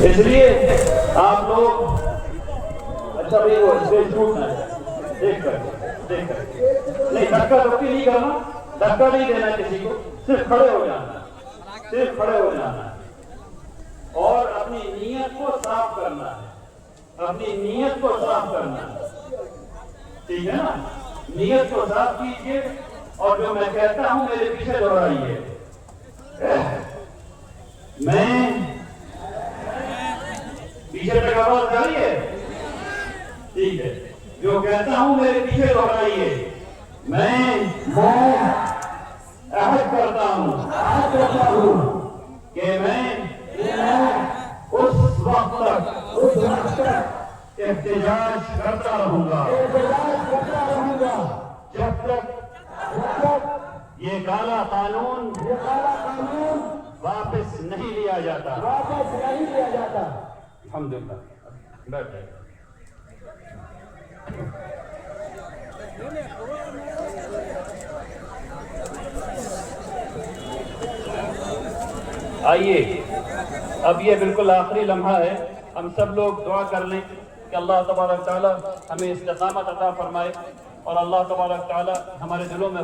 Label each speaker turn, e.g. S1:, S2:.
S1: اس لیے آپ لوگ اچھا بھائی وہ اسٹیج ٹوٹنا ہے، دیکھ کر نہیں، دھکا دھکی نہیں کرنا، دھکا نہیں دینا کسی کو، صرف کھڑے ہو جانا، صرف کھڑے ہو جانا اور اپنی نیت کو صاف کرنا ہے، اپنی نیت کو صاف کرنا ہے، ٹھیک ہے نا؟ نیت کو صاف کیجئے اور جو میں کہتا ہوں میرے پیچھے دہرائیے، میں پیچھے تک آواز جا رہی ہے؟ ٹھیک ہے، جو کہتا ہوں میرے پیچھے دہرائیے، میں عہد کرتا ہوں کہ میں اس وقت تک احتجاج کرتا رہوں گا جب تک یہ کالا قانون واپس نہیں لیا جاتا۔ الحمدللہ، بیٹھ جائے۔ آئیے، اب یہ بالکل آخری لمحہ ہے، ہم سب لوگ دعا کر لیں کہ اللہ تبارک تعالی ہمیں استقامت عطا فرمائے اور اللہ تبارک تعالی ہمارے دلوں میں